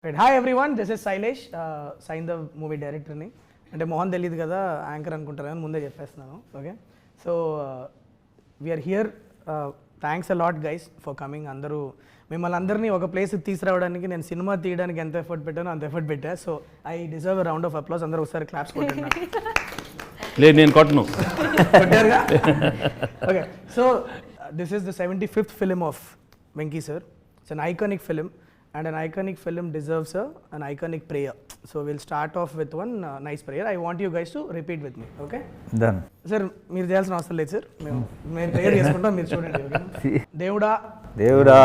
Right. Hi everyone, this is Sailesh, Saindhav movie director ni. అంటే మోహన్ తెలియదు కదా anchor అనుకుంటారని ముందే చెప్పేస్తున్నాను. Okay, so we are here. Thanks a lot guys for coming. అందరూ మిమ్మల్ని అందరినీ ఒక ప్లేస్కి తీసుకురావడానికి నేను సినిమా తీయడానికి ఎంత ఎఫర్ట్ పెట్టానో అంత ఎఫర్ట్ పెట్టా. So I deserve round of applause. అందరూ ఒకసారి క్లాప్స్ కొట్టండి. లేదు నేను కొట్టను. కొట్టారుగా. Okay, so this is the 75th film of Venky sir. It's an iconic film. And an iconic film deserves an iconic prayer. So we'll start off with one nice prayer. I want you guys to repeat with me. Okay? Done. Sir, మీరు చేయాల్సిన అవసరం లేదు sir. మేము prayer చేసుకుంటాం, మీరు చూడండి. Okay? దేవుడా దేవుడా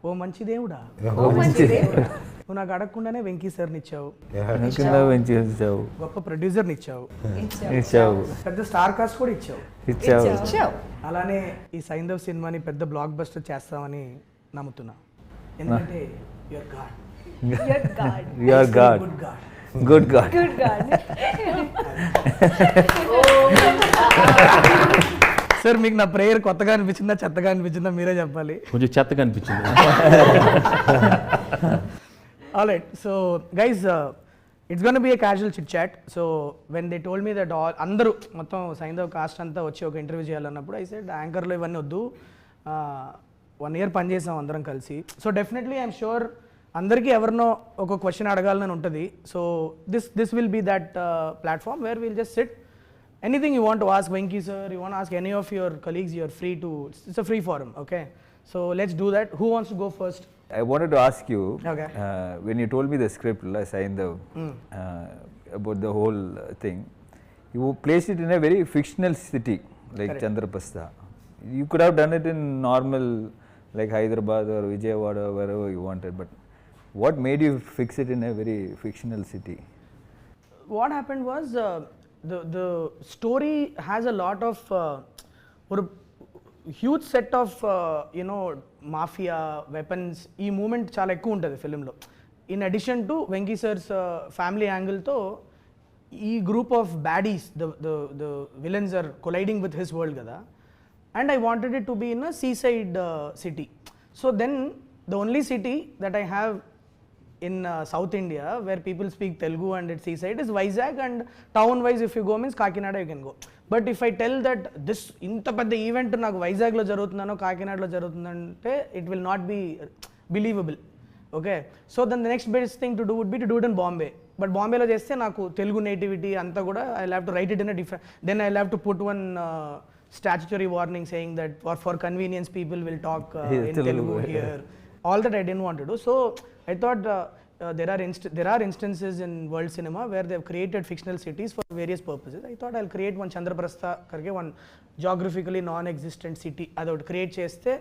ఓ మంచి దేవుడా, నువ్వు నాకు అడగకుండానే వెంకీ సార్ని ఇచ్చావు, గొప్ప ప్రొడ్యూసర్ని ఇచ్చావు, పెద్ద స్టార్ కాస్ట్ కూడా ఇచ్చావు. అలానే ఈ సైంధవ్ సినిమాని పెద్ద బ్లాక్ బస్టర్ చేస్తామని నమ్ముతున్నా. ఎందుకంటే గుడ్ గాడ్. సార్ మీకు నా ప్రేయర్ కొత్తగా అనిపించిందా చెత్తగా అనిపించిందా మీరే చెప్పాలి. కొంచెం చెత్తగా అనిపించింది. Alright, so guys, it's gonna be a casual chit chat. So when they told me that అందరూ మొత్తం సైంధవ్ కాస్ట్ అంతా వచ్చి ఒక ఇంటర్వ్యూ చేయాలన్నప్పుడు ఐ సెడ్ యాంకర్లో ఇవన్నీ వద్దు, 1 year పనిచేసాం అందరం కలిసి. సో డెఫినెట్లీ ఐఎమ్ షూర్ అందరికీ ఎవరినో ఒక క్వశ్చన్ అడగాలని ఉంటుంది. So this will be that platform where will just sit. Anything you want to ask Venky sir, you want ask any of your colleagues, you're free to. It's a free form. Okay, so let's do that. Who wants to go first? I wanted to ask you, Okay. When you told me the script, Saindhav, about the whole thing, you placed it in a very fictional city like Correct. Chandraprastha. You could have done it in normal like Hyderabad or Vijayawada, wherever you wanted, but what made you fix it in a very fictional city? What happened was the story has a lot of or huge set of mafia weapons. ఈ moment చాలా ఎక్కువ ఉంటుంది ఫిలింలో. In addition to Venky sir's family యాంగిల్తో ఈ group of baddies, the villains are colliding with his world కదా. And I wanted it to be in a seaside city. So then the only city that I have in South India where people speak Telugu and it's seaside is Vizag, and town wise if you go means Kakinada you can go. But if I tell that this inta pedda event naku Vizag lo jarugutundano Kakinada lo jarugutundante, it will not be believable. Okay, so then the next best thing to do would be to do it in Bombay. But Bombay lo chesthe naku Telugu nativity anta kuda I'll have to write it in a different, then I'll have to put one statutory warning saying that for convenience people will talk in Telugu here. All that I didn't want to do. So I thought there are instances in world cinema where they have created fictional cities for various purposes. I thought I'll create one Chandraprastha karke, one geographically non-existent city. That create cheste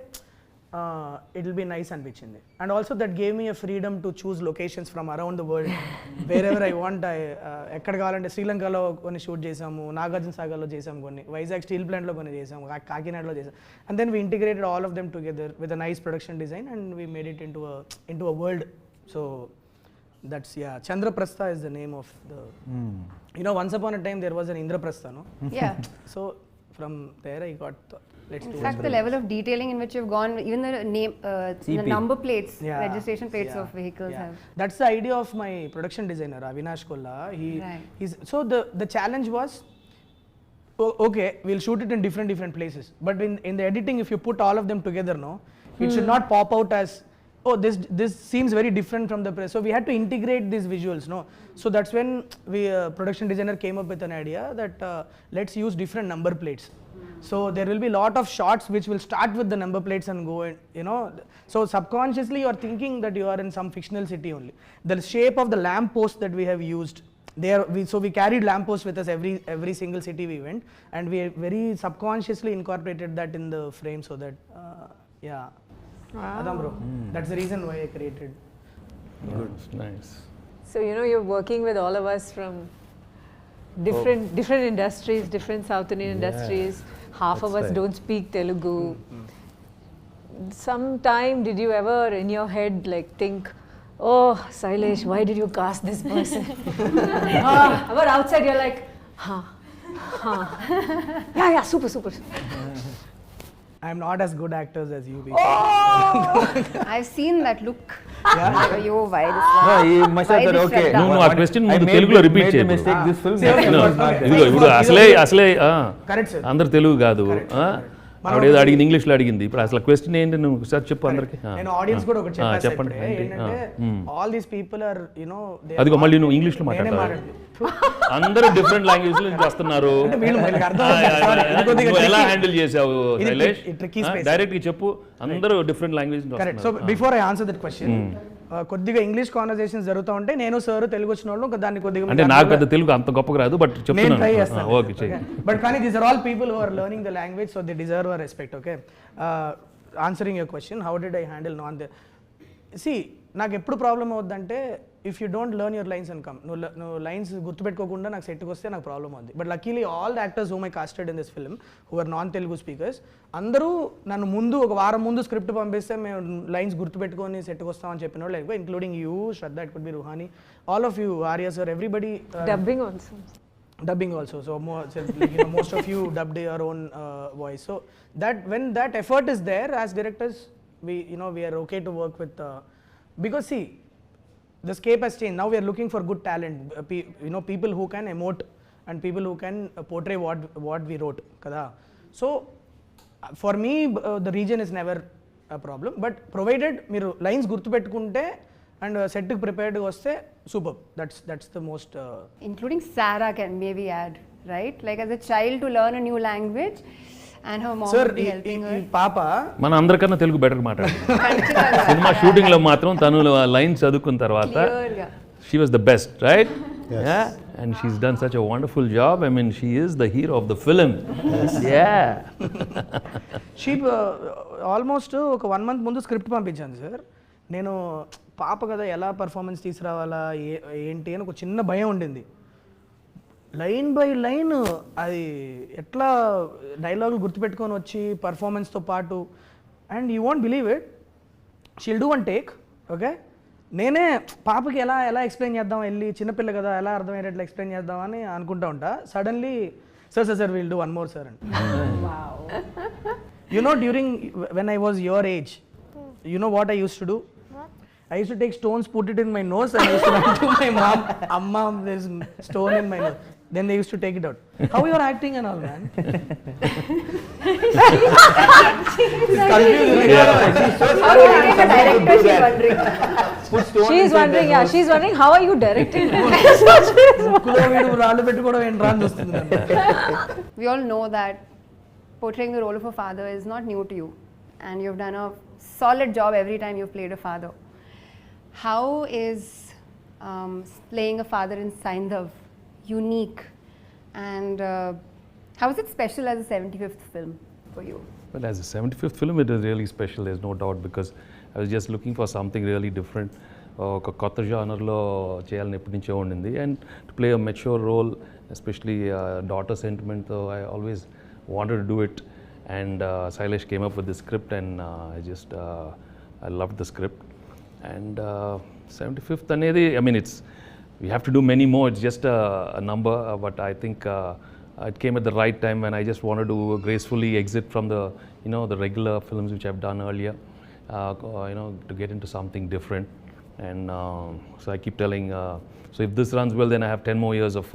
it will be nice అనిపించింది. And also that gave me a freedom to choose locations from around the world wherever I want. ఎక్కడ కావాలంటే శ్రీలంకలో కొన్ని shoot చేసాము, నాగార్జున సాగర్లో చేసాము, కొన్ని Vizag steel ప్లాంట్లో కొన్ని చేసాము, కాకినాడలో చేసాము. And then we integrated all of them together with a nice production design and we made it into a world. So that's, yeah, Chandraprastha is the name of the once upon a time there was an Indraprastha, no? Yeah. So from there I got let's do In fact, the level of detailing in which you've gone, even the name, the number plates, Yeah. registration plates Yeah. of vehicles Yeah. have. That's the idea of my production designer Avinash Kolla. He's so the challenge was, okay, we'll shoot it in different places, but in the editing if you put all of them together, no, it should not pop out as, oh, this seems very different from the press. So we had to integrate these visuals, no. So that's when we production designer came up with an idea that let's use different number plates. So there will be a lot of shots which will start with the number plates and go in, so subconsciously you are thinking that you are in some fictional city only. The shape of the lamp post that we have used there, so we carried lamp posts with us every single city we went, and we very subconsciously incorporated that in the frame so that yeah. Wow. Adam bro, that's the reason why I created. Good, nice. So you're working with all of us from different industries, different South Indian industries. Half of us don't speak Telugu. Sometime did you ever in your head like think, oh Sailesh, why did you cast this person? But outside you're like, yeah, super. I'm not as good actors as you people. I've seen that look. Yo, why this one? No, he must have Why thought, this okay. Shraddha? నువ్వు ఆ question ముందు I తెలుగులో made repeat the చేయి mistake this film. ఇప్పుడు అసలే Correct, sir. అందరు తెలుగు కాదు ఆవిడేదో అడిగింది ఇంగ్లీష్లో అడిగింది ఇప్పుడు అసలు క్వశ్చన్ ఏంటి నువ్వు ఒకసారి చెప్పు అందరికి నేను ఆడియన్స్ కూడా ఒకటి చెప్పాను చెప్పండి ఏంటంటే ఆల్ దీస్ పీపుల్ ఆర్ అదిగో మళ్ళీ నువ్వు ఇంగ్లీష్లో మాట్లాడతావు అందరూ డిఫరెంట్ లాంగ్వేజ్ నుంచి వస్తున్నారు నువ్వు ఎలా హ్యాండిల్ చేసావు శైలేష్ డైరెక్ట్ గా చెప్పు అందరూ డిఫరెంట్ లాంగ్వేజ్ నుంచి correct. So before I answer that question కొద్దిగా ఇంగ్లీష్ కాన్వర్సేషన్స్ జరుగుతూ ఉంటే నేను సార్ తెలుగు వచ్చిన వాళ్ళు దాన్ని కొద్దిగా అంటే నాకు పెద్ద తెలుగు అంత గొప్పగా రాదు బట్ నేను చెప్తున్నాను ట్రై చేస్తాను. ఓకే చెయ్యి బట్ కానీ these are all people who are learning the language so they deserve our respect. Okay, answering your question how did I handle non the సి నాకు ఎప్పుడు ప్రాబ్లం అవుద్దంటే if you don't learn your lines and come నువ్వు lines గుర్తుపెట్టుకోకుండా నాకు సెట్కి వస్తే నాకు ప్రాబ్లం అవుతుంది. But luckily all the actors whom I casted in this film who are non Telugu speakers అందరూ నన్ను ముందు ఒక వారం ముందు స్క్రిప్ట్ పంపిస్తే మేము లైన్స్ గుర్తుపెట్టుకొని సెట్కి వస్తామని చెప్పిన వాళ్ళు ఎక్కువ including you, Shraddha, it could be Ruhani, all of you, Arya sir, everybody. Dubbing also. So most of you dubbed your own voice. So that when that effort is there, as directors, we are okay to work with because see, the scape has changed. Now we are looking for good talent. People who can emote and people who can portray what we wrote. Kada. So for me, the region is never a problem. But provided మీరు lines గుర్తుపెట్టుకుంటే and set కి prepared గా వస్తే superb. That's the most. Including Ssara can maybe add, right? Like as a child to learn a new language, and her mom Sir, would be helping her. పాప మన అందరికన్నా Telugu better మాట్లాడు cinema shooting లో మాత్రం తను line చదువుకున్న తర్వాత Clear గా. she was the best, right? Yeah, and she's done such a wonderful job. I mean, she is the hero of the film. Yeah. She almost ఒక 1 month ముందు script పంపించాను sir. నేను పాప కదా ఎలా పర్ఫార్మెన్స్ తీసుకురావాలా ఏంటి అని ఒక చిన్న భయం ఉండింది. లైన్ బై లైన్ అది ఎట్లా డైలాగులు గుర్తుపెట్టుకొని వచ్చి పర్ఫార్మెన్స్తో పాటు and you want believe it she'll do one take. Okay, నేనే పాపకి ఎలా ఎక్స్ప్లెయిన్ చేద్దాం, వెళ్ళి చిన్నపిల్ల కదా ఎలా అర్థమయ్యేటట్లు ఎక్స్ప్లెయిన్ చేద్దామని అనుకుంటా ఉంటా. Suddenly sir will do one more sir and during when I was your age what I use to do? I used to take stones, put it in my nose, and I used to run to my mom, Amma, there's stone in my nose. Then they used to take it out. How you are acting and all, man? She's wondering how are you directing? We all know that portraying the role of a father is not new to you, and you've done a solid job every time you've played a father. How is playing a father in Saindhav unique, and how is it special as a 75th film for you? Well, as a 75th film, it is really special, there's no doubt, because I was just looking for something really different. ఒక కొత్త జానర్లో చేయాలని ఎప్పటి నుంచో ఉండింది and to play a mature role especially daughter సెంటిమెంట్తో I always wanted to do it and Shailesh came up with the script and I love the script and 75th అనేది I mean it's we have to do many more, it's just a number, but I think it came at the right time when I just wanted to gracefully exit from the the regular films which I've done earlier, to get into something different. And so I keep telling, so if this runs well, then I have 10 more years of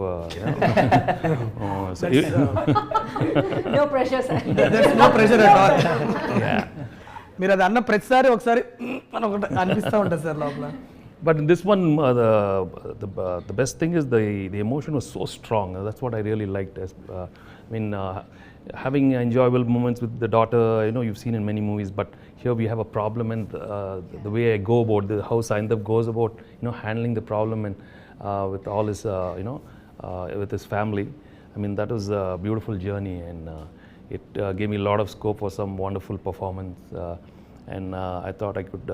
No pressure, sir. There's no pressure at all. Yeah. మీరు అది అన్న ప్రతిసారి ఒకసారి అని ఒకటి అనిపిస్తూ ఉంటుంది sir లోపల. But in this one, the best thing is the emotion was so strong. That's what I really liked. Having enjoyable moments with the daughter, you've seen in many movies, but here we have a problem, and the way I go about how Saindhav goes about, handling the problem and with all his, with his family. I mean, that was a beautiful journey, and it gave me a lot of scope for some wonderful performance. And I thought I could,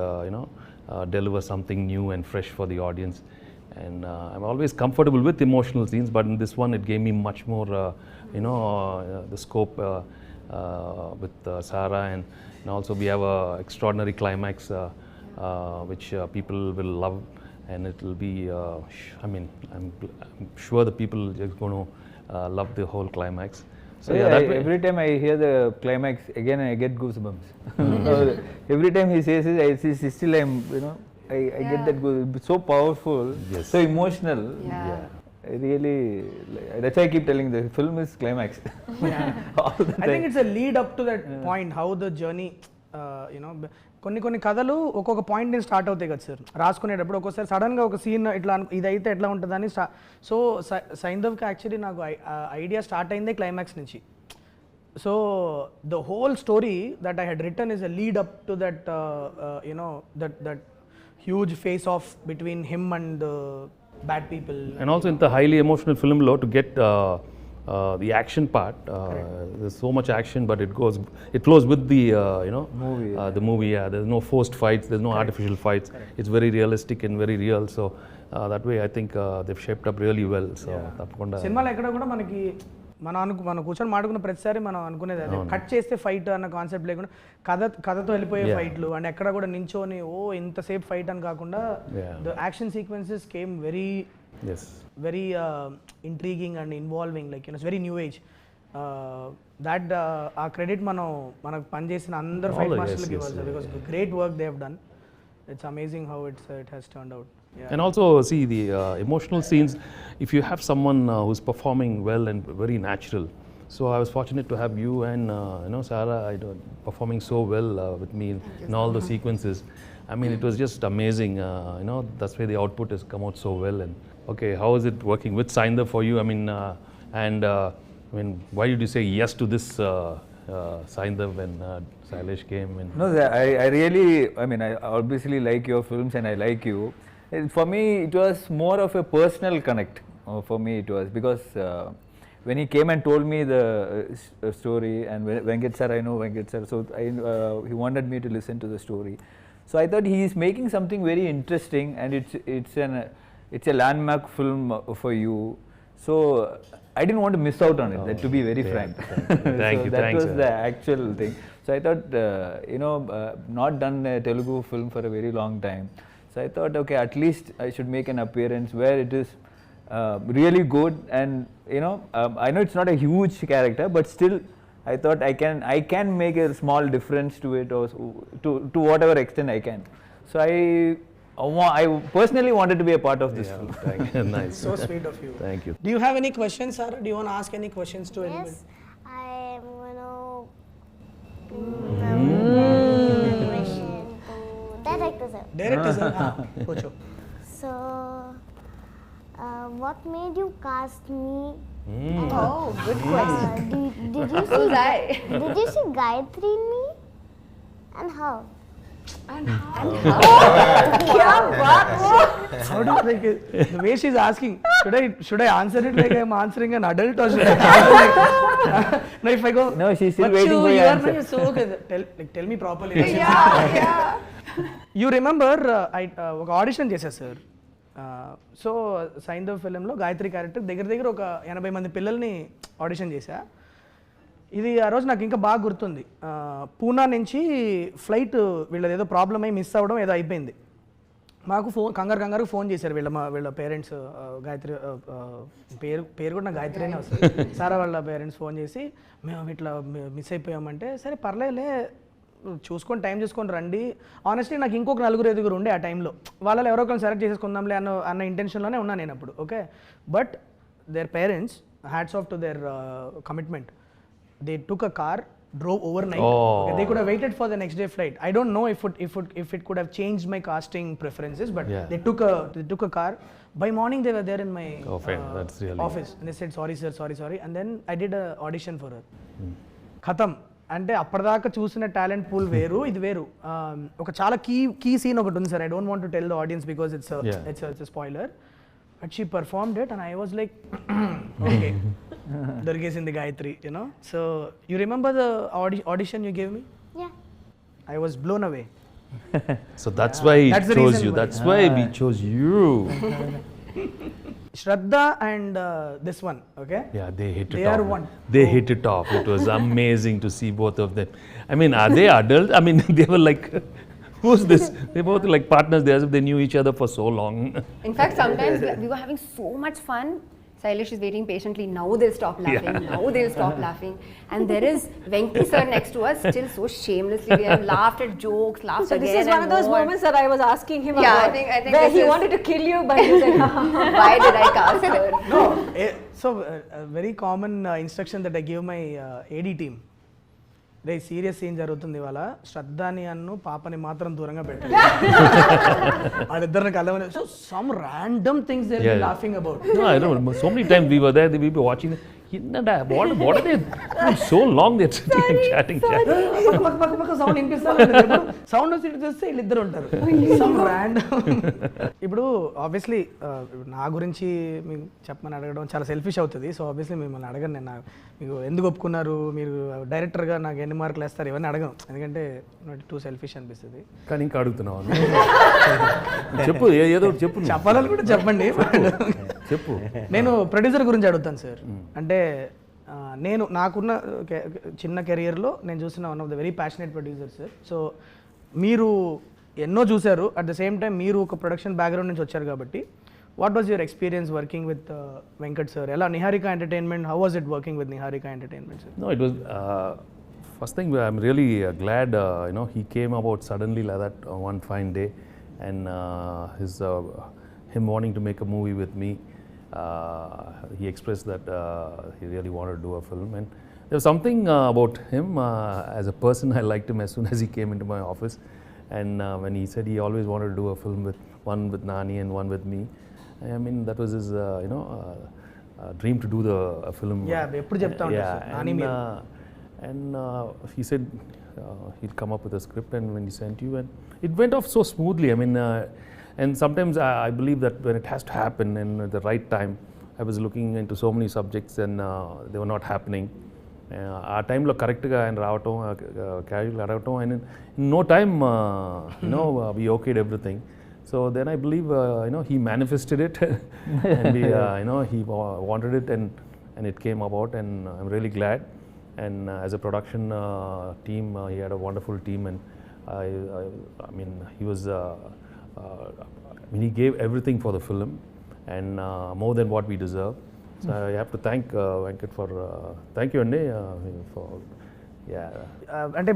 deliver something new and fresh for the audience. And I'm always comfortable with emotional scenes, but in this one it gave me much more, the scope with Ssara, and also we have a extraordinary climax which people will love, and it will be, I'm sure the people are just going to love the whole climax. So every time I hear the climax again, I get goosebumps. Every time he says it, I still am I get that goosebumps. It's so powerful, Yes. so emotional. Yeah. I really, that's why I keep telling the film is climax. All the I think time. it's a lead up to that point, how the journey, కొన్ని కథలు ఒక్కొక్క point నుంచి start అవుతాయి కదా sir, రాసుకునేటప్పుడు ఒక్కోసారి సడన్గా ఒక scene ఇట్లా ఇదైతే ఎట్లా ఉంటుందని సో సైంధవ్కి యాక్చువల్లీ నాకు ఐడియా స్టార్ట్ అయిందే క్లైమాక్స్ నుంచి. So the whole story that I had written is a lead up to that that huge face off between him and bad people. And also in the highly emotional film law, to get the action part, there's so much action, but it flows with the Movie. the movie. Yeah, there's no forced fights, there's no artificial fights. It's very realistic and very real. So that way I think they've shaped up really well. So tapakunda సినిమాలో ఎక్కడ కూడా మనకి మనం కూర్చొని మాట్లాడుకున్న ప్రతిసారి మనం అనుకునేది అదే, కట్ చేస్తే ఫైట్ అన్న కాన్సెప్ట్ లేకుండా కథతో వెళ్ళిపోయే ఫైట్లు, అండ్ ఎక్కడ కూడా నించోని ఇంతసేపు ఫైట్ అని కాకుండా the action sequences came very very intriguing and involving, like it's very new age. That ఆ క్రెడిట్ మనకు పనిచేసిన అందరు ఫైట్ మాస్టర్లకి ఇవ్వాలి, because great work they have done. It's amazing how it has turned out. Yeah. And also see the emotional scenes, if you have someone who's performing well and very natural. So I was fortunate to have you and Ssara performing so well with me in all the sequences. I mean, it was just amazing. That's why the output has come out so well. And okay, how is it working with Saindhav for you? I mean, why did you say yes to this Saindhav when Sailesh came? And No, I really, I obviously like your films and I like you. For me, it was more of a personal connect. For me, it was because when he came and told me the story, and Venkatesh sir, I know Venkatesh sir, so he wanted me to listen to the story. So I thought he is making something very interesting, and it's a landmark film for you. So I didn't want to miss out on it, to be very frank. Thank so you. that Thanks, was the actual thing. So I thought, not done a Telugu film for a very long time. So I thought, okay, at least I should make an appearance where it is really good, and I know it's not a huge character, but still I thought I can make a small difference to it, or to whatever extent I can. So I personally wanted to be a part of this film. Thank you. Nice. So sweet of you. Thank you. Do you have any questions, Ssara? Do you want to ask any questions to anyone? Yes, I am going to question to director sir. Director sir, pucho. So, what made you cast me? Oh, good question. Did you Who's see? I? Did you see Gayatri in me? And how? How do you like it? The way she's asking, should I answer it like I'm answering an adult, or should I answer like no, if I go, No, she's still "But waiting for your you are answer." so good. Tell me properly. Yeah. You remember ఒక audition చేశారు sir. So Saindhav ఫిలింలో Gayatri character దగ్గర ఒక 80 మంది పిల్లల్ని audition చేశా. ఇది ఆ రోజు నాకు ఇంకా బాగా గుర్తుంది. పూనా నుంచి ఫ్లైట్ వీళ్ళది ఏదో ప్రాబ్లం అయ్యి మిస్ అవ్వడం ఏదో అయిపోయింది. మాకు కంగారు ఫోన్ చేశారు వీళ్ళ పేరెంట్స్. గాయత్రి పేరు కూడా నాకు గాయత్రినే వస్తుంది. సారా వాళ్ళ పేరెంట్స్ ఫోన్ చేసి, మేము ఇట్లా మిస్ అయిపోయామంటే, సరే పర్లేదులే చూసుకొని టైం చూసుకొని రండి. ఆనెస్ట్లీ నాకు ఇంకొక 4-5 ఉండే ఆ టైంలో, వాళ్ళలో ఎవరో ఒకరిని సెలెక్ట్ చేసేసుకుందాంలే అన్న ఇంటెన్షన్లోనే ఉన్నాను నేను అప్పుడు. Okay, but their parents, hats off to their commitment. They took a car, drove overnight. Okay, they could have waited for the next day flight. I don't know if it could have changed my casting preferences, but they took a car. By morning they were there in my that's really office, and they said sorry sir, sorry, and then I did a audition for her. Khatam. అంటే అప్పటిదాకా చూసిన talent pool వేరు, ఇది వేరు. ఒక చాలా key scene ఒకటి ఉంది sir. I don't want to tell the audience because it's spoiler, but she performed it and I was like, okay, దొరికేసింది Gayatri, so you remember the audition you gave me? Yeah. I was blown away. So that's why we That's the chose reason you. why. That's why we chose you. Shraddha and this one, okay? Yeah, they hit it They off. are one. They hit it off. It was amazing to see both of them. I mean, are they adults? I mean, they were like, who's this? They both like partners. They as if they knew each other for so long. In fact, sometimes we were having so much fun. Sailesh is waiting patiently. Now they'll stop laughing. Now they'll stop laughing. And there is Venki sir next to us, still so shamelessly. We have laughed at jokes, laughed So again. this is one of those moments that I was asking him Yeah, about. I think where this he is- wanted to kill you, but he said, Why did I cast her? No, so a very common instruction that I give my AD team. రే serious scene జరుగుతుంది ఇవాళ శ్రద్ధాని అన్ను పాపని మాత్రం దూరంగా పెట్టాలి వాళ్ళిద్దరిని కలవని so some random things they are laughing about No, I don't know. So many times we were there, we were watching. What are they? So long they're sitting and chatting. పక్క sound వినిపిస్తా sound వచ్చి ఇటు చూస్తే వీళ్ళిద్దరు ఉంటారు some random ఇప్పుడు obviously నా గురించి మీకు చెప్పమని అడగడం చాలా సెల్ఫిష్ అవుతుంది సో ఆబ్వియస్లీ మిమ్మల్ని అడగను నేను మీకు ఎందుకు ఒప్పుకున్నారు మీరు డైరెక్టర్గా నాకు ఎన్ని మార్కులు వేస్తారు ఇవన్నీ అడగను ఎందుకంటే టూ సెల్ఫిష్ అనిపిస్తుంది కానీ ఇంకా అడుగుతున్నావు చెప్పు ఏదో ఒకటి చెప్పు నువ్వు. చెప్పాలని కూడా చెప్పండి చెప్పు నేను ప్రొడ్యూసర్ గురించి అడుగుతాను సార్ అంటే నేను నాకున్న చిన్న కెరియర్లో నేను చూసిన one of the very passionate producer sir so మీరు ఎన్నో చూశారు అట్ ద సేమ్ టైం మీరు ఒక ప్రొడక్షన్ బ్యాక్గ్రౌండ్ నుంచి వచ్చారు కాబట్టి what was your experience working with Venkat sir ఎలా Niharika entertainment how was it working with Niharika entertainment sir No, it was first thing. I'm really glad he came about suddenly like that one fine day, and him wanting to make a movie with me. He expressed that he really wanted to do a film, and there was something about him as a person. I liked him as soon as he came into my office, and when he said he always wanted to do a film with one with Nani and one with me. I mean that was his dream to do a film. Yeah, ఎప్పుడు చెప్తా ఉంటారు Yeah, sir Nani మీరు and he said he'd come up with a script, and when he sent you, and it went off so smoothly. I mean, and sometimes I believe that when it has to happen and at the right time, I was looking into so many subjects and they were not happening. ఆ టైంలో కరెక్ట్గా ఆయన రావటం క్యాజువల్గా అడగటం and in no time we okayed everything. So then I believe he manifested it and he wanted it and it came about, and I'm really glad. And as a production team, he had a wonderful team, and I mean he was he gave everything for the film, and more than what we deserve. So I have to thank Venkat for thank you Andi for అంటే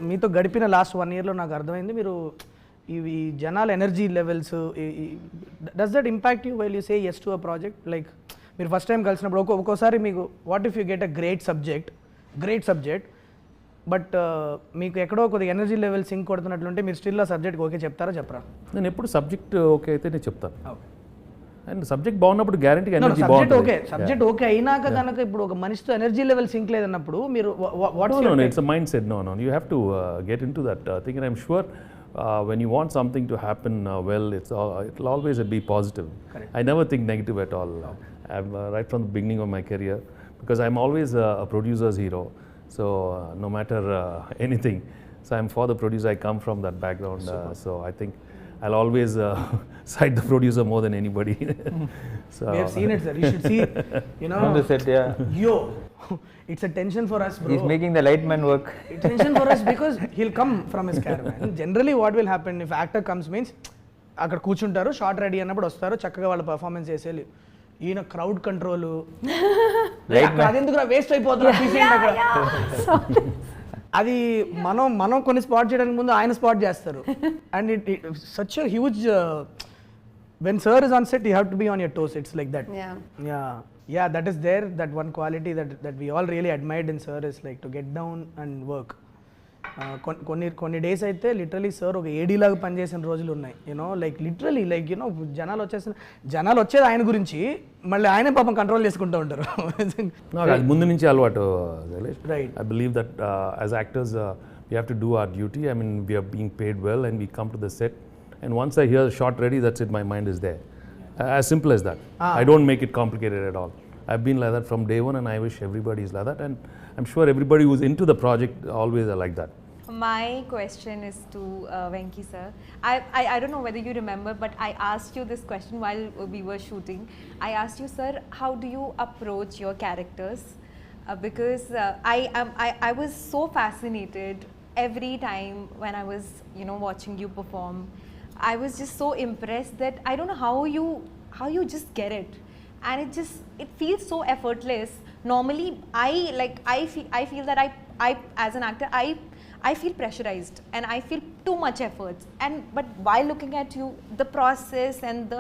మీతో గడిపిన last 1 yearలో నాకు అర్థమైంది మీరు ఇవి జనాల energy levels does that impact you while you say yes to a project like మీరు first time కలిసినప్పుడు ఒక్కోసారి మీకు what if you get a great subject but మీకు ఎక్కడో కొద్దిగా ఎనర్జీ లెవెల్ సింక్ కొడుతున్నట్లుంటే మీరు స్టిల్ ఆ సబ్జెక్ట్ ఓకే చెప్తారా చెప్పరా నేను ఎప్పుడు సబ్జెక్ట్ ఓకే అయితే నేను చెప్తాను అండ్ సబ్జెక్ట్ బాగున్నప్పుడు గ్యారంటీ ఎనర్జీ సబ్జెక్ట్ ఓకే బాగుంటుంది సబ్జెక్ట్ ఓకే అయినాక కనుక ఇప్పుడు ఒక మనిషితో ఎనర్జీ లెవెల్ సింక్ లేదన్నప్పుడు మీరు No, it's a mindset. No. You have to get into that thing, and I'm sure when you want something to happen well, it'll always be positive. Correct. I never think negative at all. I'm right from the beginning of my career, because I'm always a producer's hero. So no matter anything, so I'm for the producer. I come from that background, so I think I'll always side the producer more than anybody. So we have seen it, sir. You should see, On the set, yeah. yo, it's a tension for us, bro. He's making the light man work. It's tension for us because he'll come from his caravan. Generally what will happen if actor comes means అక్కడ కూర్చుంటారు short ready అన్నప్పుడు వస్తారు చక్కగా వాళ్ళ performance చేసేది ఈయన crowd control అదెందుకు waste అయిపోతుంది అది మనం కొన్ని స్పాట్ చేయడానికి ముందు ఆయన స్పాట్ చేస్తారు and it such a huge when sir is on set you have to be on your toes, it's like that. Yeah, that is there, that one quality that we all really admired in sir is like to get down and work. కొన్ని days అయితే literally sir ఒక ఏడీ లాగా పనిచేసిన రోజులు ఉన్నాయి like literally like జనాలు వచ్చేది ఆయన గురించి మళ్ళీ ఆయనే పాపం కంట్రోల్ చేసుకుంటూ ఉంటారు అది ముందు నుంచి అలవాటు. Right. I believe that as actors we have to do our duty. I mean we are being paid well and we come to the set, and once I hear the shot ready, that's it, my mind is there. As simple as that. I don't make it complicated at all. I've been like that from day one, and I wish everybody is like that, and I'm sure everybody who's into the project always are like that. My question is to Venki sir. I don't know whether you remember, but I asked you this question while we were shooting. I asked you, sir, how do you approach your characters? Because I was so fascinated every time when I was watching you perform. I was just so impressed that I don't know how you just get it. and it feels so effortless. Normally, I feel that I as an actor, I feel pressurized and I feel too much efforts. But while looking at you, the process and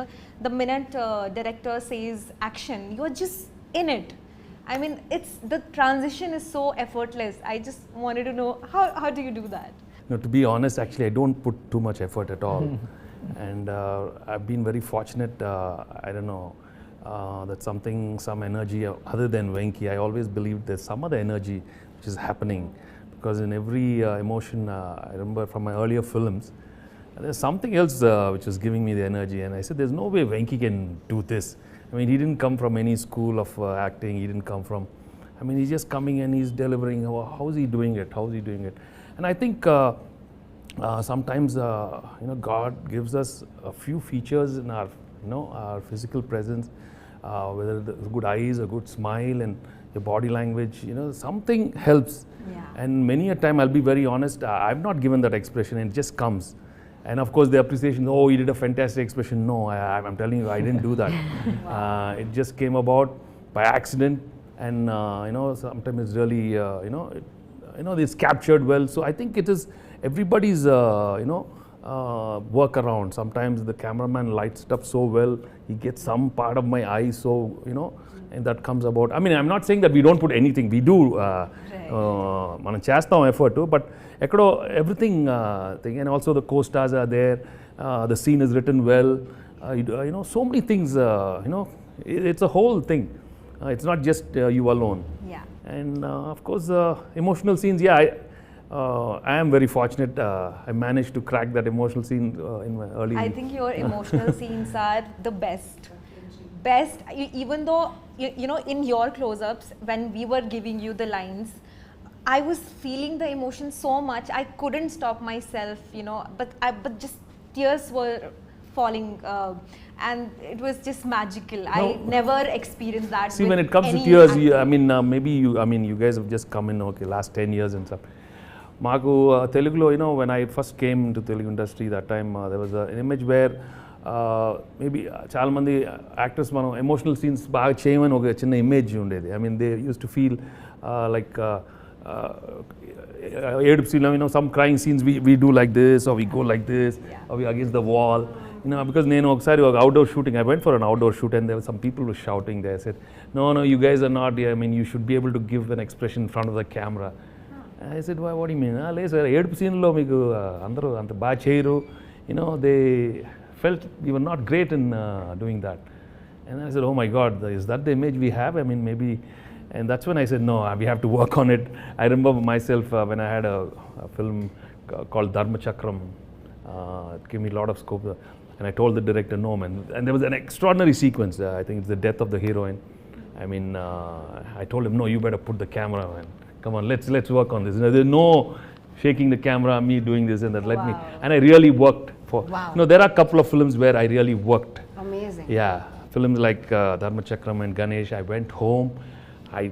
the minute director says action, you're just in it. I mean, the transition is so effortless. I just wanted to know how do you do that? No, to be honest, actually, I don't put too much effort at all. And I've been very fortunate, I don't know, that some energy other than Venki, I always believed there's some other energy which is happening. Because in every emotion, I remember from my earlier films, there's something else which was giving me the energy. And I said, there's no way Venki can do this. I mean, he didn't come from any school of acting. He didn't come from, I mean, he's just coming and he's delivering. How is he doing it? How is he doing it? And I think sometimes, God gives us a few features in our, our physical presence, whether the good eyes, a good smile, and your body language, something helps. Yeah. And many a time, I'll be very honest, I've not given that expression, and it just comes. And of course, the appreciation, oh, you did a fantastic expression. No, I'm telling you, I didn't do that. Wow. It just came about by accident, and sometimes it's really, it's captured well. So I think it is everybody's, work around. Sometimes the cameraman lights it up so well, he gets some part of my eye, so, and that comes about. I mean, I'm not saying that we don't put anything. We do, మనం చేస్తాం effort too, but everything thing, and also the co-stars are there, the scene is written well, so many things, it's a whole thing. It's not just you alone. Yeah. And of course, emotional scenes, I am very fortunate. I managed to crack that emotional scene in my early... I think your emotional scenes are the best. Even though, in your close-ups, when we were giving you the lines, I was feeling the emotion so much, I couldn't stop myself, but just tears were falling, and it was just magical. No. I never experienced that. See, when it comes to tears, you guys have just come in, last 10 years and stuff. Magu, Telugu, when I first came to Telugu industry, that time there was an image where maybe చాలా మంది actors మనం emotional scenes బాగా చేయమని ఒక చిన్న image ఉండేది. I mean, they used to feel like ఏడుపు scene, some crying scenes we do like this, or we go like this, or we against the wall. Because నేను ఒకసారి ఒక outdoor shooting, I went for an outdoor shoot, and there were some people who were shouting there. I said, no, you guys are not, I mean, you should be able to give an expression in front of the camera. I said, what do you mean? లేదు sir, ఏడుపు సీన్లో మీకు అందరూ అంత బాగా చేయరు. They felt we were not great in doing that. And I said, oh my God, is that the image we have? I mean, maybe, and that's when I said, no, we have to work on it. I remember myself when I had a film called Dharma Chakram. It gave me a lot of scope. And I told the director, no, man. And there was an extraordinary sequence. I think it's the death of the heroine. I mean, I told him, no, you better put the camera, man. Come on, let's work on this. There's no shaking the camera, me doing this and that. Let me. And I really worked for. Wow. There are a couple of films where I really worked. Amazing. Yeah, films like Dharma Chakram and Ganesh. I went home. I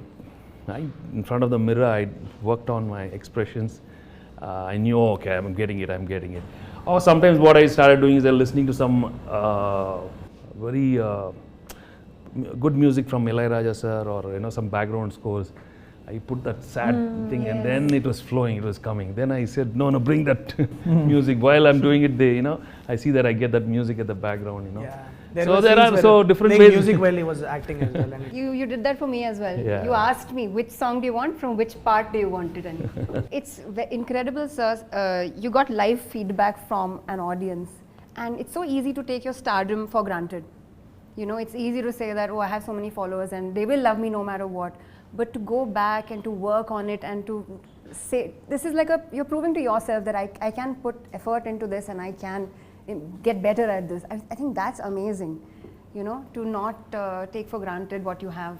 in front of the mirror, I worked on my expressions. I knew, okay, I'm getting it. Or sometimes what I started doing is listening to some very good music from Ilayaraja sir, or some background scores. I put that sad thing, and then it was flowing, it was coming. Then I said, no, bring that music. While I'm doing it, I see that I get that music at the background, Yeah. So there are so different ways. Music while he was acting as well. And You did that for me as well. Yeah. You asked me which song do you want, from which part do you want it in. It's incredible, sir. You got live feedback from an audience, and it's so easy to take your stardom for granted. It's easy to say that, oh, I have so many followers and they will love me no matter what. But to go back and to work on it and to say, this is like you're proving to yourself that I can put effort into this and I can get better at this. I think that's amazing, to not take for granted what you have,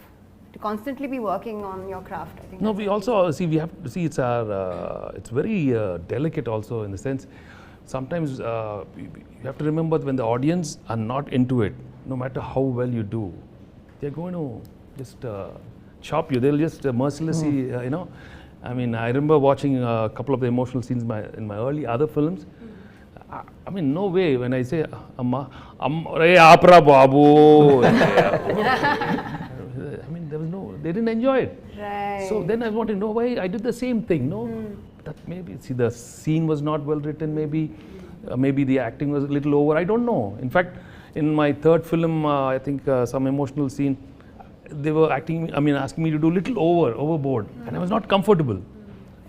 to constantly be working on your craft. I think. No, we also see, we have to see it's very delicate also, in the sense, sometimes you have to remember when the audience are not into it, no matter how well you do, they're going to just chop you. They'll just mercilessly, I mean, I remember watching a couple of the emotional scenes in my early other films. I mean, no way. When I say, Amma, Re Apra Babu. I mean, there was no, they didn't enjoy it. Right. So then I want to know why I did the same thing, no? That maybe, see, the scene was not well written, maybe the acting was a little over, I don't know. In fact, in my third film, I think some emotional scene, they were asking me to do little overboard, and I was not comfortable.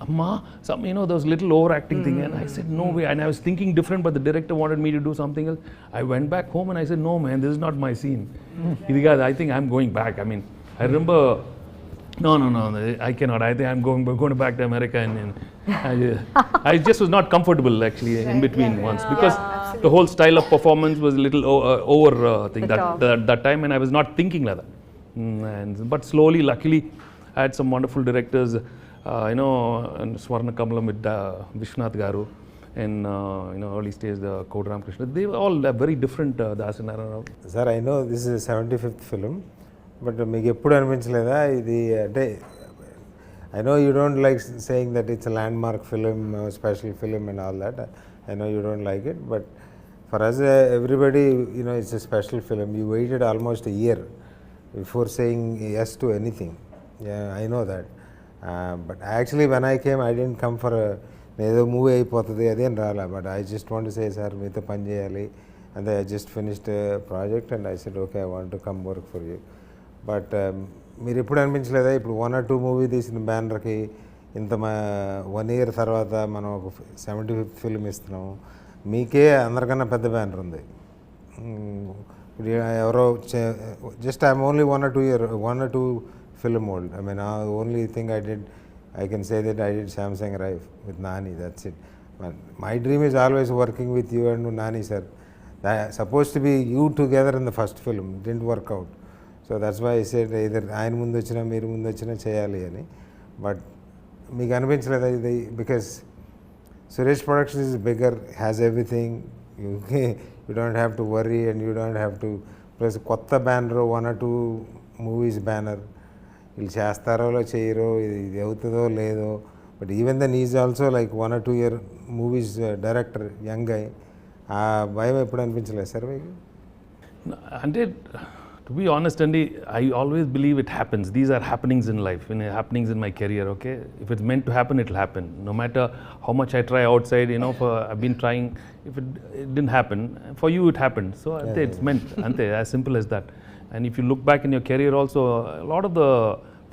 Amma, those little overacting thing, and I said, no way, and I was thinking different, but the director wanted me to do something else. I went back home and I said, no man, this is not my scene. I think I'm going back. I mean, I remember, no, I cannot. I think I'm going back to America, and I just was not comfortable actually in between once, because the whole style of performance was a little over thing that time, and I was not thinking like that. But slowly, luckily, I had some wonderful directors, and Swarna Kamalam with Vishwanath Garu, and early stage the Kodram Krishna. They were all very different. Dasanara. Sir, I know this is a 75th film, but మీకు ఎప్పుడు అనిపించలేదా ఇది అంటే I know you don't like saying that it's a landmark film, special film and all that. I know you don't like it, but for us, everybody, it's a special film. You waited almost a year before saying yes to anything. Yeah, I know that. But actually, when I came, I didn't come for ఏదో movie అయిపోతుంది అదేం రాలా, but I just want to say, sir మీతో పని చేయాలి, and I just finished a project and I said, okay, I want to come work for you. But మీరు ఎప్పుడు అనిపించలేదా ఇప్పుడు 1 or 2 మూవీ తీసిన బ్యానర్కి ఇంత 1 year తర్వాత మనం ఒక 75th ఫిల్మ్ ఇస్తున్నాము, మీకే అందరికన్నా పెద్ద బ్యానర్ ఉంది. ఎవరో just I'm only 1 or 2 film old. I mean, the only thing I can say that I did Samsung Rife with Nani, that's it. My dream is always working with you and Nani sir. That supposed to be you together in the first film, it didn't work out. So that's why I said either ఆయన ముందు వచ్చినా మీరు ముందు వచ్చినా చేయాలి అని. But మీకు అనిపించలేదా ఇది, because Suresh Productions is bigger, has everything, you don't have to worry and you don't have to, plus కొత్త బ్యానర్ 1 or 2 మూవీస్ బ్యానర్, వీళ్ళు చేస్తారో చేయరో, ఇది అవుతుందో లేదో, but even then is also like 1 or 2 year movies director, young అయి, ఆ భయం ఎప్పుడు అనిపించలేదు సార్ మీకు? అంటే to be honest, Andy, I always believe it happens. These are happenings in life, happenings in my career, okay? If it's meant to happen, it'll happen. No matter how much I try outside, I've been trying, if it didn't happen, for you it happened. So it's meant, as simple as that. And if you look back in your career also, a lot of the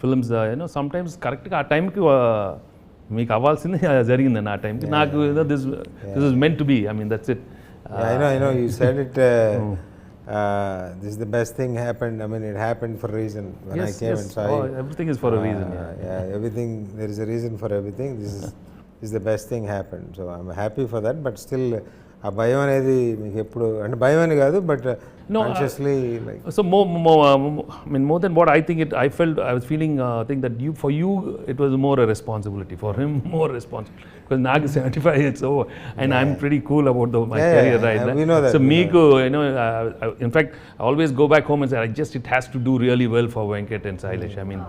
films, sometimes correct ఆ టైంకి మీకు అవ్వాల్సింది జరిగింది ఆ టైంకి, నాకు this is meant to be. I mean, that's it. I know you said it. This is the best thing happened. I mean, it happened for a reason. When I came and saw everything is for a reason. Everything, there is a reason for everything. This is the best thing happened. So I'm happy for that. But still, ఆ భయం అనేది మీకు ఎప్పుడు, అంటే భయం అని కాదు, but consciously like, so more than what I think I was feeling think that for you it was more a responsibility, for him more responsible, because Nag is 75, it's over, and I'm pretty cool about my career right now. We know that. So Meeku, in fact, I always go back home and say, it has to do really well for Venkat and Sailesh. I mean,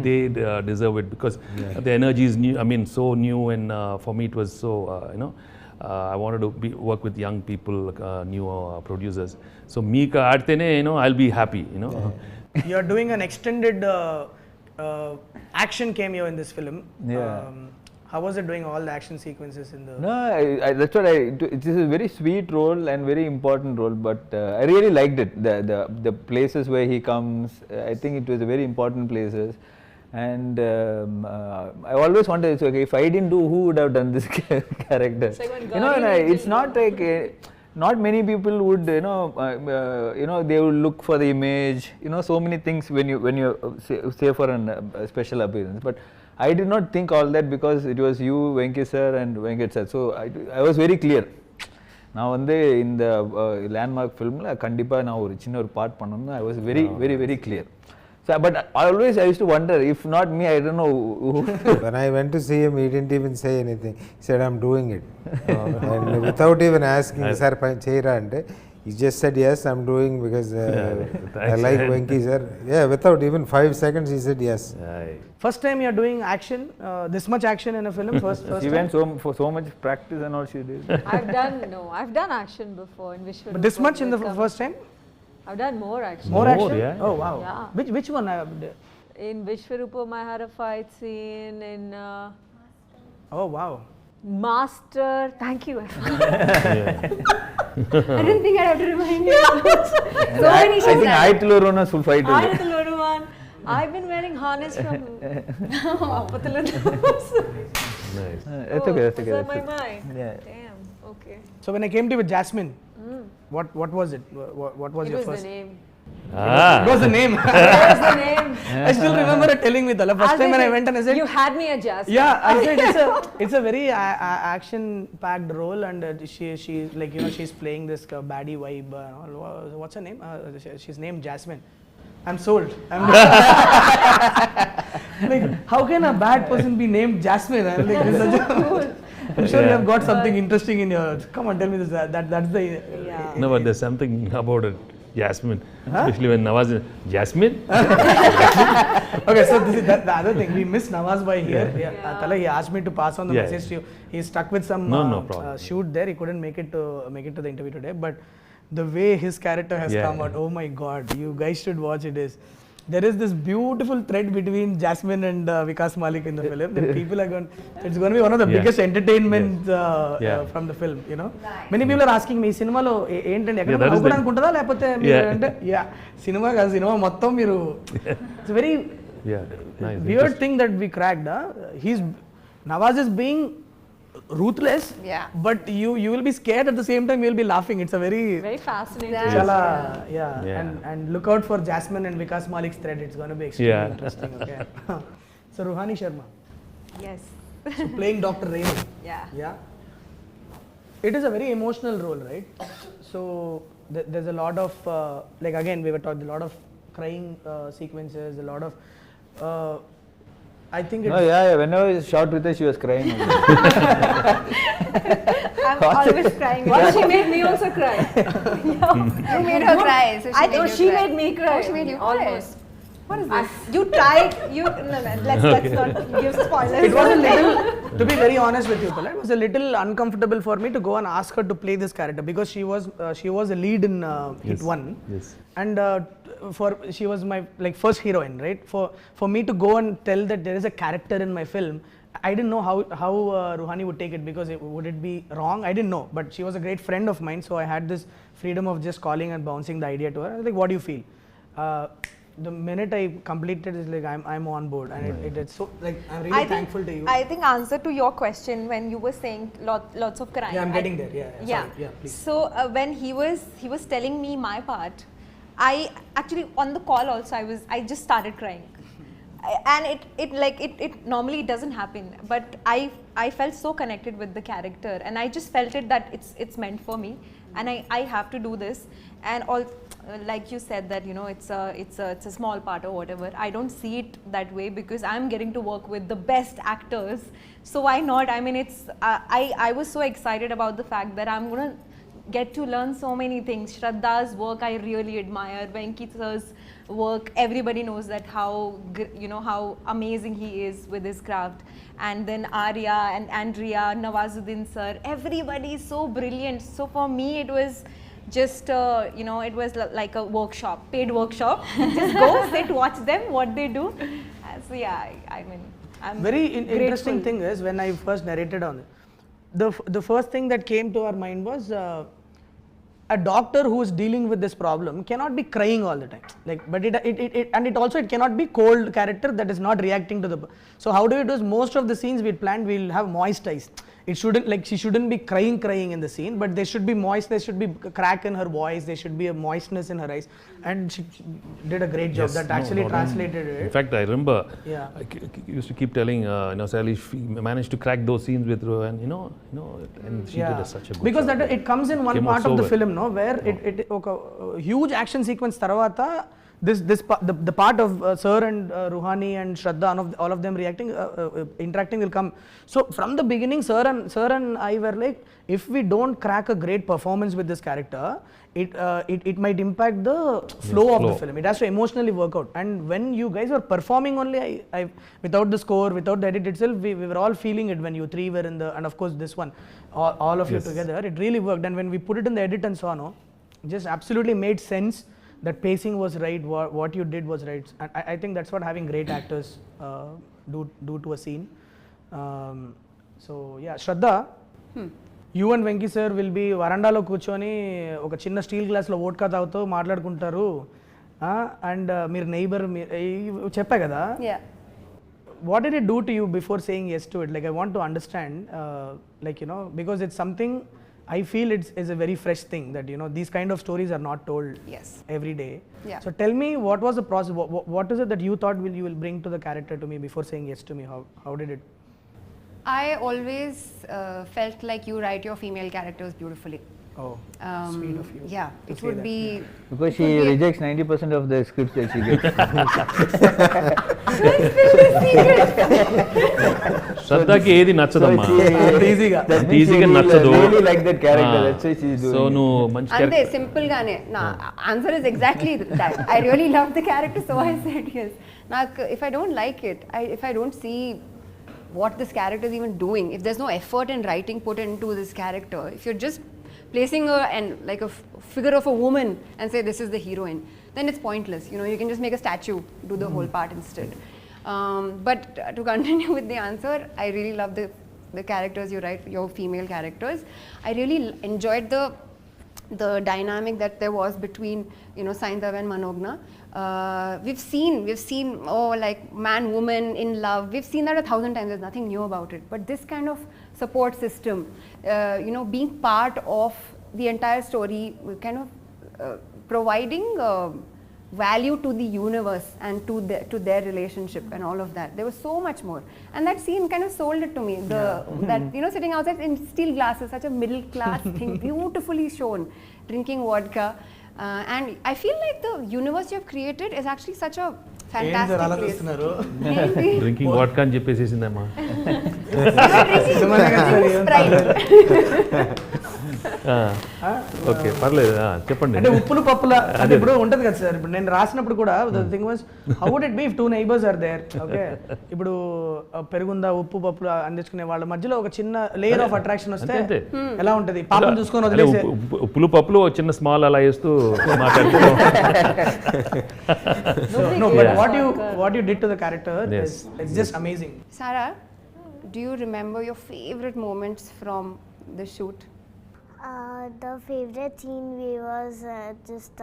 they deserve it, because the energy is new. I mean, so new, and for me it was so I wanted to work with young people, new producers. So Meeka aadtene, I'll be happy, You're doing an extended action cameo in this film. How was it doing all the action sequences in the... No, that's what it is a very sweet role and very important role, but I really liked it. The places where he comes, I think it was a very important places. And I always wondered, okay, if I didn't do, who would have done this character? It's not like not many people would, they would look for the image, so many things when you say for a special appearance. But I did not think all that, because it was you, Venki sir and Venkat sir. So I was very clear. Now in the landmark film la kandipa na oru chinna oru part pannanum, I was very very clear. So, but I used to wonder, if not me, I don't know who. When I went to see him, he didn't even say anything. He said, I'm doing it. And without even asking, sir, cheyra ante, He just said yes, I'm doing because I thanks, like man. Venki sir. Yeah, without even 5 seconds, he said yes. First time you're doing action, this much action in a film. First She time. went for so much practice and all she did. I've done action before in Vishwarupa. But this much in the with first time? I've done more action. More action? yeah. Oh wow. Yeah. Which one? In Vishwarupa, I had a fight scene. In Oh wow. Master, thank you. I didn't think I'd have to remind you. So many I think Aitulu Rona's full fight. I did the little one. I've been wearing harness from Nice. That's okay, that's okay. on That's my okay. mind. Yeah. Damn, okay. So when I came to you with Jasmine, what was it? What was It your was first? the name. It was the name. It was the name. I still remember her telling me the first As time when I said, went and I said, you had me at Jasmine. yeah, I said it's a very action-packed role, and she like she's playing this baddie vibe. What's her name? She's named Jasmine. I'm sold. Like, how can a bad person be named Jasmine? I'm like, this is such a I'm sure you have got something interesting in your. Come on, tell me this. That's the. Yeah. No, but there's something about it. Jasmine, especially when Nawaz is Jasmine. Okay, so this is the other thing. We miss Nawaz bhai here. Yeah. Tala, he asked me to pass on the Yeah. message to you. He's stuck with some No problem. shoot there. He couldn't make it to the interview today. But the way his character has Yeah. come out, oh my God, you guys should watch it. There is this beautiful thread between Jasmine and Vikas Malik in the film. That people are going. It's going to be one of the Yeah. biggest entertainments Yeah. from the film. Many people are asking me, cinema lo ఏంటండి ఎక్కడ that is the- అనుకుంటుందా లేకపోతే అంటే cinema కాదు cinema మొత్తం మీరు it's very Yeah, nice. weird thing that we cracked. Nawaz is being ruthless, Yeah. but you will be scared at the same time. You will be laughing. It's a very Very fascinating. chala, Yeah. And look out for Jasmine and Vikas Malik's thread. It's going to be extremely Yeah. interesting. Okay. So Ruhani Sharma, Yes. so playing Dr. Raymond. Yeah. Yeah. It is a very emotional role, right? So there's a lot of like again we were talking a lot of crying sequences, a lot of. I think it's No, yeah. Whenever I shot with her, she was crying. I'm always crying. Well, she made me also cry. You made her cry. So I know she made me cry. Oh, she made you cry. Almost. What is this? You tried. Let's not give spoilers. It was a little, to be very honest with you, Pala, it was a little uncomfortable for me to go and ask her to play this character because she was a lead in Hit 1, Yes. and she was my first heroine, right? For me to go and tell that there is a character in my film, I didn't know how Ruhani would take it because would it be wrong? I didn't know, but she was a great friend of mine, so I had this freedom of just calling and bouncing the idea to her. I was like, what do you feel? The minute I completed, it's like I'm on board, and it's so like I'm really thankful to you. I think answer to your question when you were saying lots of crying. Yeah, I'm getting there. Yeah. Sorry. Yeah, please. So when he was telling me my part, I actually on the call also I just started crying. And it normally it doesn't happen, but I felt so connected with the character, and I just felt it that it's meant for me, and I have to do this. And all like you said that it's a small part or whatever. I don't see it that way because I'm getting to work with the best actors, so why not? I mean, it's I was so excited about the fact that I'm gonna get to learn so many things. Shraddha's work I really admire. Venkate's work, everybody knows that how amazing he is with his craft. And then Arya and Andrea, Nawazuddin sir, everybody is so brilliant. So for me it was just it was like a workshop, paid workshop. Just go sit, watch them, what they do. So yeah, I mean, I'm very grateful. interesting thing is when I first narrated on it, the first thing that came to our mind was a doctor who is dealing with this problem cannot be crying all the time, but it also cannot be cold character that is not reacting to the. So how do we do is most of the scenes we planned we'll have moist eyes. It shouldn't she shouldn't be crying in the scene, but there should be moist, there should be crack in her voice, there should be a moistness in her eyes, and she did a great job. Yes, that no, actually no, translated In it. fact, I remember Yeah. I used to keep telling Sally, she managed to crack those scenes with her, and and she did such a good because job. it comes in one Came out part so of the well. film, no, where it huge action sequence tarvata the part of Sir and Ruhani and Shraddha, all of them reacting, interacting will come. So from the beginning, Sir and I were like, if we don't crack a great performance with this character, it might impact the flow of the film. It has to emotionally work out. And when you guys were performing only, I without the score, without the edit itself, we were all feeling it when you three were in the, and of course this one, all of you together, it really worked. And when we put it in the edit and so on, just absolutely made sense. That pacing was right, what you did was right. And I think that's what having great actors do to a scene. So yeah, Shraddha, you and Venki sir will be varandalo కూర్చొని ఒక చిన్న steel glass లో vodka తాగుతూ మాట్లాడుకుంటారు and మీరు neighbour చెప్పా కదా. What did it do to you before saying yes to it? Like I want to understand, like because it's something I feel it's a very fresh thing that these kind of stories are not told every day. So tell me, what was the process? What is it that you thought you will bring to the character to me before saying yes to me? How did it? I always felt like you write your female characters beautifully. Oh, sweet of you. Yeah, it would be because she rejects 90% of the scripts that she gets. Shraddhaki ఏది నచ్చదమ్మా, ఈజీగా నచ్చదు. Really like that character. That's why she's doing. So నువ్వు మంచి అంతే simple గానే నా answer is exactly that. I really love the character, so I said yes. నాకు if I don't like it, if I don't see what this character is even doing, if there's no effort in writing put into this character, if you're just placing her and like a figure of a woman and say this is the heroine, then it's pointless. You can just make a statue do the whole part instead. But to continue with the answer, I really love the characters you write, your female characters. I really enjoyed the dynamic that there was between Saindhav and Manogna. We've seen like man woman in love, we've seen that 1,000 times. There's nothing new about it, but this kind of support system, being part of the entire story, kind of providing value to the universe and to their relationship and all of that. There was so much more, and that scene kind of sold it to me. That sitting outside in steel glasses, such a middle class thing, beautifully shown, drinking vodka. And I feel like the universe you have created is actually such a fantastic place. Drinking vodka అని చెప్పేసేసిందమ్మా. Okay పర్లేదు చెప్పండి. అంటే ఉప్పులు పప్పుల అంటే ఇప్పుడు ఉంటుంది కదా సార్, ఇప్పుడు నేను రాసినప్పుడు కూడా the thing was how would it be if two neighbours are there. Okay ఇప్పుడు పెరుగుందా ఉప్పు పప్పులు అందించుకునే వాళ్ళ మధ్యలో ఒక చిన్న లేయర్ ఆఫ్ అట్రాక్షన్ వస్తే ఎలా ఉంటది, పాపం చూసుకొని వదిలేసే. ఉప్పులు పప్పులు చిన్న స్మాల్ అలా వేస్తూ మాట్లాడుతూ. No, but what you did to the character is it's just amazing. Ssara, do you remember your favorite moments from the shoot? The favorite scene was just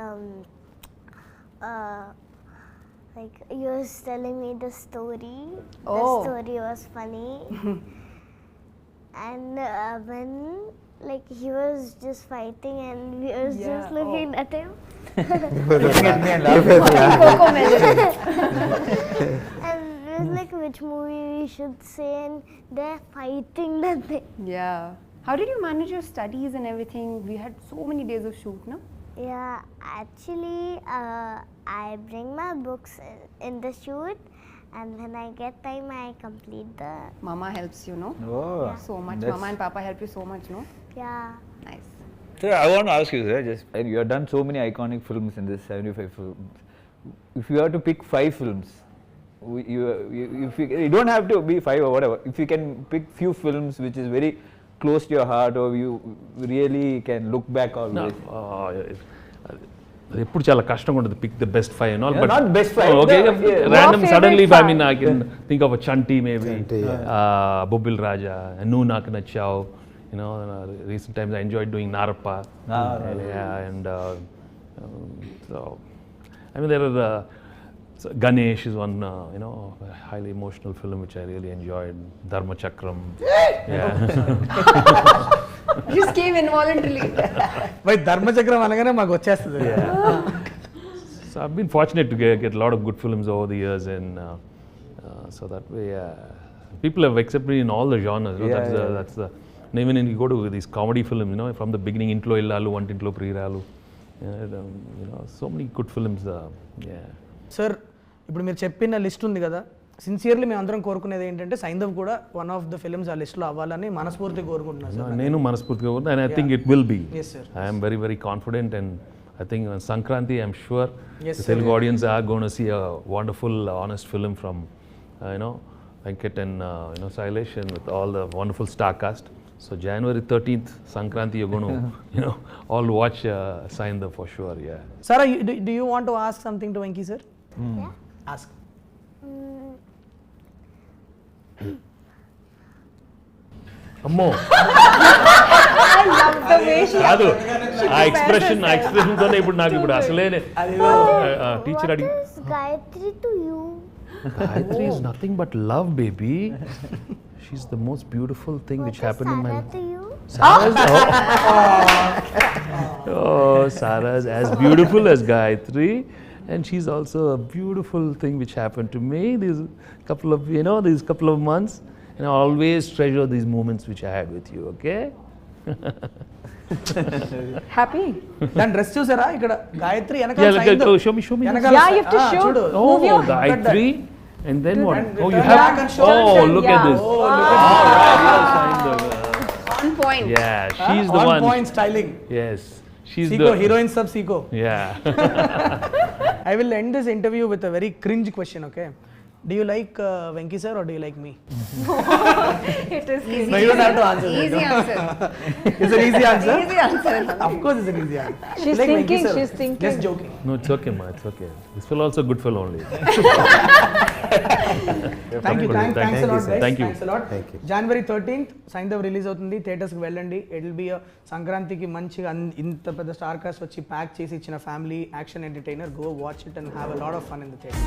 like you was telling me the story. The story was funny. And when like he was just fighting and we was just looking at him. Looking at me and laughing. And it was like which movie we should say, and they're fighting that thing. Yeah. How did you manage your studies and everything? We had so many days of shoot, no? Yeah, actually, I bring my books in the shoot, and when I get time, I complete the. Mama helps you, no? Oh, So much. Mama and Papa help you so much, no? Yeah. Nice. So I want to ask you, sir, you have done so many iconic films in this 75 films. If you have to pick 5 films, you don't have to be 5 or whatever. If you can pick few films which is very close to your heart or you really can look back always. ఎప్పుడు చాలా కష్టంగా ఉంటుంది pick the best 5 and all, but not best 5. Okay, random suddenly favorite I mean I can think of a Chanti maybe, Bubbil Raja, Nu Nak Nachao. Recent times I enjoyed doing Narappa. And so I mean there are so Ganesh is one highly emotional film which I really enjoyed. Dharma Chakram. Just came involuntarily. Why Dharma Chakram anagane maaku vachestadi. So I've been fortunate to get a lot of good films over the years, and so that way people have accepted me in all the genres. That's the and even when you go to these comedy films, from the beginning, Intlo Illalu, Vantintlo Priralu, So many good films. Yeah. Sir ఇప్పుడు మీరు చెప్పిన list ఉంది కదా, sincerely మేము అందరం కోరుకునేది ఏంటంటే సైంధవ్ కూడా వన్ ఆఫ్ ద ఫిల్మ్స్ ఆ లిస్ట్లో అవ్వాలని మనస్ఫూర్తిగా కోరుకుంటున్నాను సార్. నేను మనస్ఫూర్తిగా and I think it will be. Yes, sir. I am very, very confident, and I think on Sankranti, I'm sure Yes, the sir. Telugu audience are going to see a wonderful, honest film from, Venkat and, Sailesh, and with all the wonderful star cast. So January 13th, Sankranti, you're going to, all watch Saindhav for sure, yeah. Ssara, do you want to ask something to Venki sir? Yeah. Ask. అమ్మో The way she కాదు ఆ expression తోనే ఇప్పుడు అసలే teacher అడిగి What is Gayatri to you? Gayatri is nothing but love, baby. She's the most beautiful thing which happened in my Ssara life. to you? Ssara's, Ssara's as beautiful as Gayatri, and she's also a beautiful thing which happened to me these couple of months, and I always treasure these moments which I had with you, okay? Happy? దాని dress చూసారా ఇక్కడ Gayatri Yeah, show me. వెనకాల Yeah, you have to show. చూడు. Move your Gayatri, and then what? And Oh, you turn have. back and show Oh, and look yeah. at this. Oh, look at All this. right, yes, Saindhav. On point. Yeah, she's the on one. point styling. Yes, she's Seeko, the heroine sub Seeko. Yeah. I will end this interview with a very cringe question, okay? Do you like Venki sir or do you like me? It is Easy. No, you don't have to answer. Easy answer. It's an easy answer. Easy answer. Of course it's an easy answer. She's Like Venki thinking, sir. she's thinking. Just joking. No, it's okay, ma. It's okay. This will also good fellow only. Thank you. Thanks a lot, sir. guys. Thank you. Thanks a lot. Thank you. January 13th Saindhav release అవుతుంది, థియేటర్స్కి వెళ్ళండి. It will be సంక్రాంతికి మంచిగా ఇంత పెద్ద star cast వచ్చి pack చేసి ఇచ్చిన family action entertainer. Go watch it and have a lot of fun in the theatre.